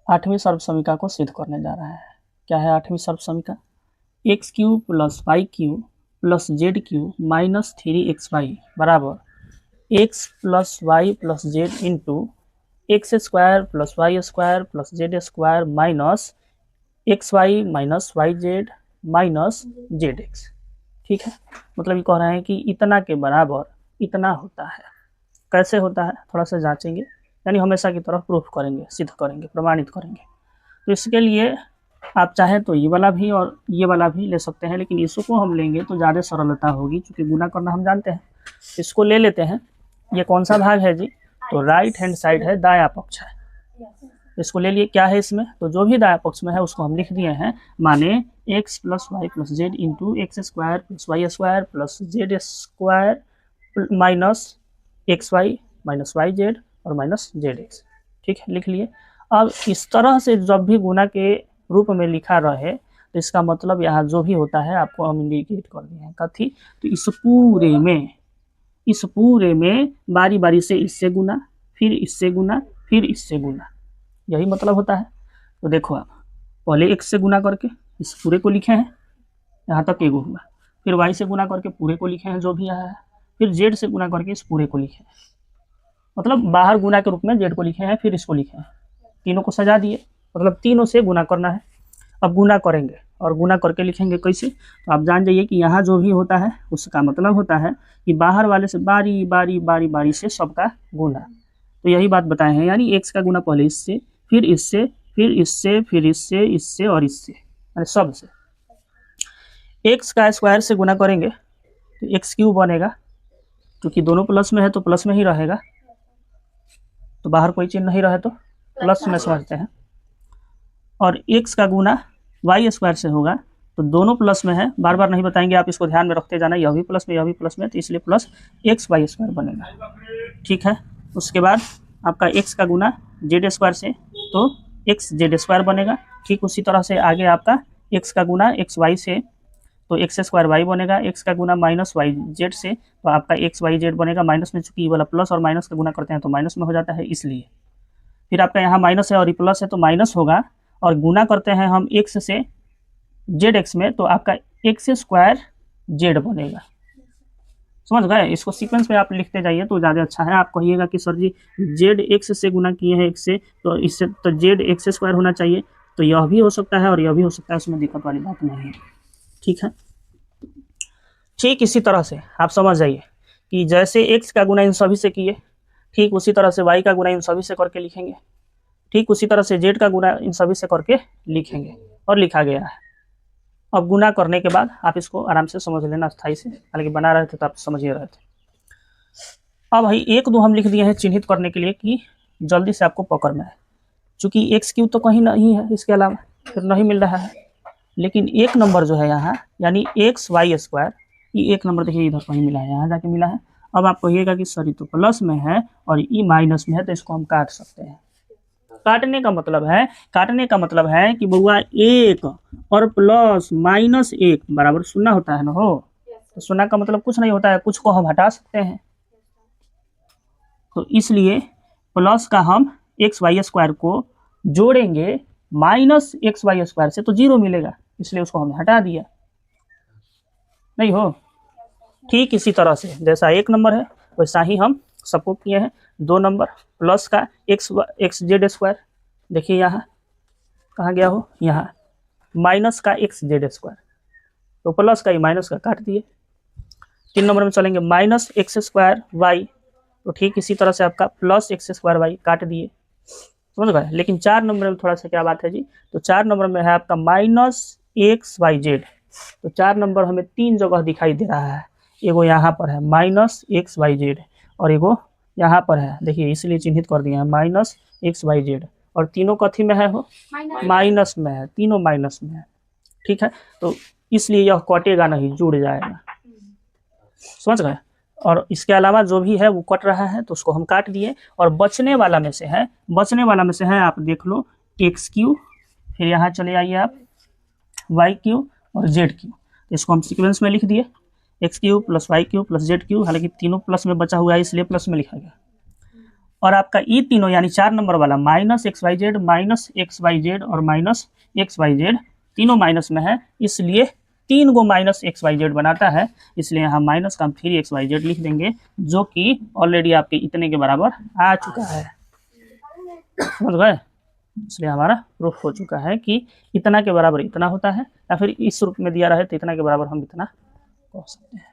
आठवीं सर्वसमीका को सिद्ध करने जा रहा है। क्या है आठवीं सर्वसमीका? X cube plus y cube plus z cube minus 3xy बराबर x plus y plus z into x square plus y square plus z square minus x y minus y z minus z x. ठीक है, मतलब ये कह रहे हैं कि इतना के बराबर इतना होता है। कैसे होता है थोड़ा सा जांचेंगे, यानी हमेशा की तरफ प्रूफ करेंगे, सिद्ध करेंगे, प्रमाणित करेंगे। तो इसके लिए आप चाहें तो ये वाला भी और ये वाला भी ले सकते हैं, लेकिन इसको हम लेंगे तो ज़्यादा सरलता होगी, क्योंकि गुना करना हम जानते हैं। इसको ले लेते हैं। ये कौन सा भाग है जी? तो राइट हैंड साइड है, दायां पक्ष है। इसको ले लिए। क्या है इसमें? तो जो भी दायां पक्ष में है उसको हम लिख दिए हैं, माने x plus y plus z into x square plus y square plus z square minus x y minus y z और माइनस जेड एक्स। ठीक है, लिख लिए। अब इस तरह से जब भी गुना के रूप में लिखा रहे तो इसका मतलब यहाँ जो भी होता है आपको हम इंडिकेट कर दिए हैं। कथी? तो इस पूरे में बारी बारी से इससे गुना, फिर इससे गुना, फिर इससे गुना, यही मतलब होता है। तो देखो आप पहले x से गुना करके इस पूरे को लिखे हैं, यहाँ तक एगो हुआ, फिर y से गुना करके पूरे को लिखे हैं जो भी यहाँ है, फिर z से गुना करके इस पूरे को लिखे हैं, मतलब बाहर गुना के रूप में z को लिखे हैं, फिर इसको लिखे हैं, तीनों को सजा दिए, मतलब तीनों से गुना करना है। अब गुना करेंगे और गुना करके लिखेंगे कैसे? तो आप जान जाइए कि यहाँ जो भी होता है उसका मतलब होता है कि बाहर वाले से बारी बारी बारी बारी से सबका गुना। तो यही बात बताए हैं, यानी x का गुना पहले इससे, फिर इससे, फिर इससे, फिर इससे, इससे और इससे, यानी सब से। x का स्क्वायर से गुना करेंगे तो एक्स क्यूब बनेगा, क्योंकि दोनों प्लस में है तो प्लस में ही रहेगा, तो बाहर कोई चिन्ह नहीं रहे तो प्लस में समझते हैं। और x का गुना वाई स्क्वायर से होगा, तो दोनों प्लस में है, बार बार नहीं बताएंगे, आप इसको ध्यान में रखते जाना, यह भी प्लस में यह भी प्लस में, तो इसलिए प्लस एक्स वाई स्क्वायर बनेगा। ठीक है, उसके बाद आपका x का गुना जेड स्क्वायर से, तो एक्स जेड स्क्वायर बनेगा। ठीक उसी तरह से आगे आपका x का गुना एक्स वाई से, तो एक्स स्क्वायर वाई बनेगा। x का गुना माइनस वाई जेड से, तो आपका एक्स वाई जेड बनेगा। माइनस में चूंकि ये वाला प्लस और माइनस का गुना करते हैं तो माइनस में हो जाता है, इसलिए। फिर आपका यहाँ माइनस है और ये प्लस है तो माइनस होगा, और गुना करते हैं हम x से जेड एक्स में, तो आपका एक्स स्क्वायर जेड बनेगा। समझ गए? इसको सीक्वेंस में आप लिखते जाइए तो ज़्यादा अच्छा है। आप कहिएगा कि सर जी जेड एक्स से गुना किए हैं एक्स से, तो इससे तो जेड एक्स स्क्वायर होना चाहिए, तो यह भी हो सकता है और यह भी हो सकता है, उसमें दिक्कत वाली बात नहीं है। ठीक है, ठीक इसी तरह से आप समझ जाइए कि जैसे एक्स का गुना इन सभी से किए, ठीक उसी तरह से वाई का गुना इन सभी से करके लिखेंगे, ठीक उसी तरह से जेड का गुना इन सभी से करके लिखेंगे, और लिखा गया है। अब गुना करने के बाद आप इसको आराम से समझ लेना अस्थाई से, हालांकि बना रहे थे तो आप समझ ही रहे थे। अब भाई एक दो हम लिख दिए हैं चिन्हित करने के लिए कि जल्दी से आपको पकड़ना है, चूँकि एक्स क्यूब तो कहीं नहीं है, इसके अलावा फिर नहीं मिल रहा है, लेकिन एक नंबर जो है यहाँ, यानी एक्स वाई स्क्वायर, ये एक नंबर देखिए इधर कहीं मिला है, यहाँ जाके मिला है। अब आप कहिएगा कि सर ये तो प्लस में है और ये माइनस में है, तो इसको हम काट सकते हैं। काटने का मतलब है कि बउआ एक और प्लस माइनस एक बराबर शून्य होता है ना हो, तो शून्य का मतलब कुछ नहीं होता है, कुछ को हम हटा सकते हैं, तो इसलिए प्लस का हम एक्स वाई स्क्वायर को जोड़ेंगे माइनस एक्स वाई स्क्वायर से, तो जीरो मिलेगा, इसलिए उसको हमने हटा दिया। नहीं हो? ठीक इसी तरह से जैसा एक नंबर है वैसा ही हम सबको किए हैं। दो नंबर प्लस का एक्स जेड स्क्वायर, देखिए यहाँ कहाँ गया हो, यहाँ माइनस का एक्स जेड स्क्वायर, तो प्लस का ही माइनस का काट दिए। तीन नंबर में चलेंगे माइनस एक्स स्क्वायर वाई, तो ठीक इसी तरह से आपका प्लस एक्स स्क्वायर वाई काट दिए। समझ गए? लेकिन चार नंबर में थोड़ा सा क्या बात है जी, तो चार नंबर में है आपका माइनस एक्स वाई जेड, तो चार नंबर हमें तीन जगह दिखाई दे रहा है, एगो यहाँ पर है माइनस एक्स वाई जेड और एगो यहाँ पर है, देखिए इसलिए चिन्हित कर दिए हैं माइनस एक्स वाई जेड, और तीनों कथी में है हो, माइनस में है, तीनों माइनस में है। ठीक है, तो इसलिए यह कटेगा नहीं, जुड़ जाएगा। समझ गए? और इसके अलावा जो भी है वो कट रहा है तो उसको हम काट दिए, और बचने वाला में से है आप देख लो एक्स क्यू, फिर यहाँ चले आइए आप वाई क्यू और जेड क्यू, इसको हम सीक्वेंस में लिख दिए, x q plus y q plus z q, हालांकि तीनों प्लस में बचा हुआ है इसलिए प्लस में लिखा गया। और आपका ई तीनों यानी 4 नंबर वाला माइनस एक्स वाई जेड और माइनस एक्स वाई जेड तीनों माइनस में है, इसलिए 3 गो माइनस एक्स वाई जेड बनाता है, इसलिए यहाँ माइनस का हम 3xyz लिख देंगे, जो कि ऑलरेडी आपके इतने के बराबर आ चुका है। समझ गए? इसलिए हमारा प्रूफ हो चुका है कि इतना के बराबर इतना होता है, या फिर इस रूप में दिया रहे तो इतना के बराबर हम इतना कह सकते हैं।